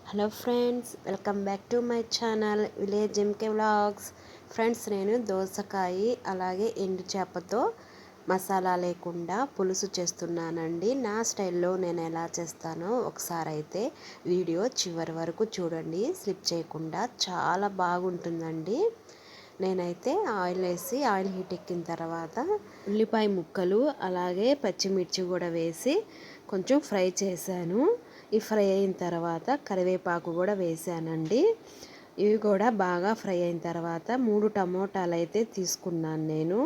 Hello friends, welcome back to my channel village MK vlogs. Friends, నేను దోసకాయ అలాగే ఎండు చేపతో మసాలా లేకుండా పులుసు చేస్తున్నానండి. నా స్టైల్లో నేను ఎలా చేస్తానో ఒకసారి అయితే వీడియో చివరి వరకు చూడండి, స్లిప్ చేయకుండా. చాలా బాగుంటుందండి. నేనైతే ఆయిల్ హీట్ ఎక్కిన తర్వాత ఉల్లిపాయ ముక్కలు అలాగే పచ్చిమిర్చి కూడా వేసి కొంచెం ఫ్రై చేశాను. ఈ ఫ్రై అయిన తర్వాత కరివేపాకు కూడా వేసానండి. ఇవి కూడా బాగా ఫ్రై అయిన తర్వాత 3 టమోటాలు అయితే తీసుకున్నాను నేను.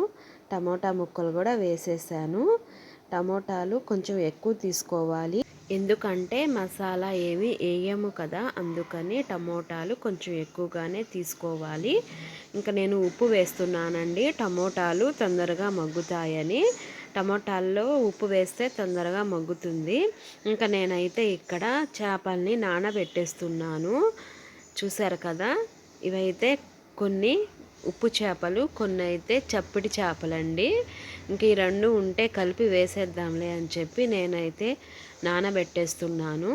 టమోటా ముక్కలు కూడా వేసేసాను. టమోటాలు కొంచెం ఎక్కువ తీసుకోవాలి, ఎందుకంటే మసాలా ఏమి వేయము కదా, అందుకని టమోటాలు కొంచెం ఎక్కువగానే తీసుకోవాలి. ఇంకా నేను ఉప్పు వేస్తున్నానండి, టమోటాలు తొందరగా మగ్గుతాయని. టమోటాల్లో ఉప్పు వేస్తే తొందరగా మగ్గుతుంది. ఇంకా నేనైతే ఇక్కడ చేపల్ని నానబెట్టేస్తున్నాను. చూసారు కదా, ఇవైతే కొన్ని ఉప్పు చేపలు, కొన్ని అయితే చప్పిడి చేపలండి. ఇంక ఈ రెండు ఉంటే కలిపి వేసేద్దాంలే అని చెప్పి నేనైతే నానబెట్టేస్తున్నాను.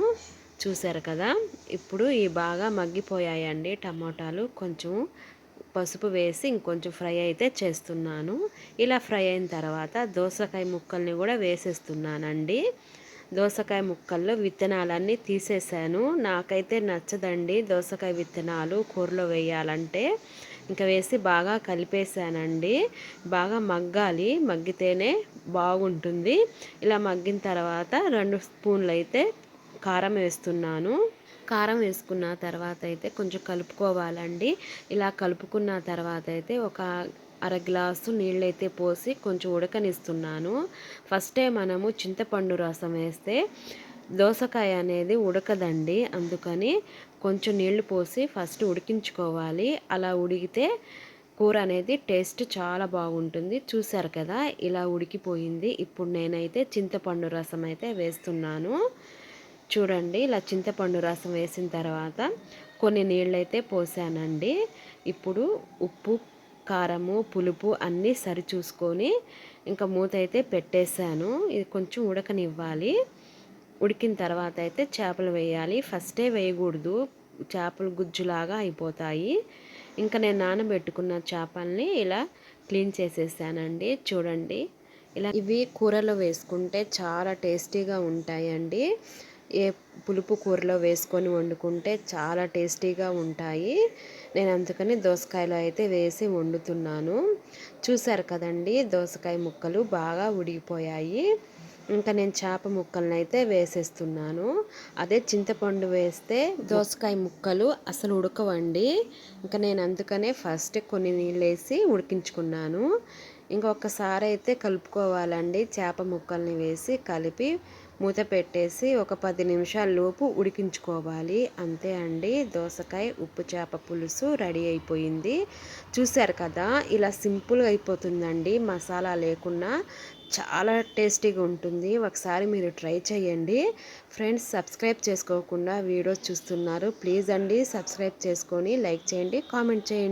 చూసారు కదా, ఇప్పుడు ఈ బాగా మగ్గిపోయాయండి టమోటాలు. కొంచెం పసుపు వేసి ఇంకొంచెం ఫ్రై అయితే చేస్తున్నాను. ఇలా ఫ్రై అయిన తర్వాత దోసకాయ ముక్కల్ని కూడా వేసేస్తున్నానండి. దోసకాయ ముక్కల్లో విత్తనాలన్నీ తీసేసాను. నాకైతే నచ్చదండి దోసకాయ విత్తనాలు కూరలో వేయాలంటే. ఇంకా వేసి బాగా కలిపేసానండి. బాగా మగ్గాలి, మగ్గితేనే బాగుంటుంది. ఇలా మగ్గిన తర్వాత 2 స్పూన్లు అయితే కారం వేస్తున్నాను. కారం వేసుకున్న తర్వాత అయితే కొంచెం కలుపుకోవాలండి. ఇలా కలుపుకున్న తర్వాత అయితే ఒక అర గ్లాసు నీళ్ళైతే పోసి కొంచెం ఉడకనిస్తున్నాను. ఫస్టే మనము చింతపండు రసం వేస్తే దోసకాయ అనేది ఉడకదండి, అందుకని కొంచెం నీళ్లు పోసి ఫస్ట్ ఉడికించుకోవాలి. అలా ఉడికితే కూర అనేది టేస్ట్ చాలా బాగుంటుంది. చూసారు కదా, ఇలా ఉడికిపోయింది. ఇప్పుడు నేనైతే చింతపండు రసం అయితే వేస్తున్నాను. చూడండి, ఇలా చింతపండు రసం వేసిన తర్వాత కొన్ని నీళ్ళైతే పోసానండి. ఇప్పుడు ఉప్పు, కారము, పులుపు అన్నీ సరి చూసుకొని ఇంకా మూత అయితే పెట్టేశాను. ఇది కొంచెం ఉడకనివ్వాలి. ఉడికిన తర్వాత అయితే చేపలు వేయాలి. ఫస్టే వేయకూడదు, చేపలు గుజ్జులాగా అయిపోతాయి. ఇంకా నేను నానబెట్టుకున్న చేపల్ని ఇలా క్లీన్ చేసేసానండి. చూడండి, ఇలా ఇవి కూరలో వేసుకుంటే చాలా టేస్టీగా ఉంటాయండి. ఏ పులుపు కూరలో వేసుకొని వండుకుంటే చాలా టేస్టీగా ఉంటాయి. నేను అందుకని దోసకాయలో అయితే వేసి వండుతున్నాను. చూసారు కదండి, దోసకాయ ముక్కలు బాగా ఉడికిపోయాయి. ఇంకా నేను చేప ముక్కలను అయితే వేసేస్తున్నాను. అదే చింతపండు వేస్తే దోసకాయ ముక్కలు అసలు ఉడకవండి. ఇంకా నేను అందుకనే ఫస్ట్ కొన్ని నీళ్ళు వేసి ఉడికించుకున్నాను. ఇంకొకసారి అయితే కలుపుకోవాలండి. చేప ముక్కల్ని వేసి కలిపి మూత పెట్టేసి ఒక 10 నిమిషాల లోపు ఉడికించుకోవాలి. అంతే అండి, దోసకాయ ఉప్పు చేప పులుసు రెడీ అయిపోయింది. చూశారు కదా, ఇలా సింపుల్గా అయిపోతుందండి, మసాలా లేకుండా. చాలా టేస్టీగా ఉంటుంది. ఒకసారి మీరు ట్రై చేయండి. ఫ్రెండ్స్, సబ్స్క్రైబ్ చేసుకోకుండా వీడియోస్ చూస్తున్నారు, ప్లీజ్ అండి సబ్స్క్రైబ్ చేసుకొని లైక్ చేయండి, కామెంట్ చేయండి.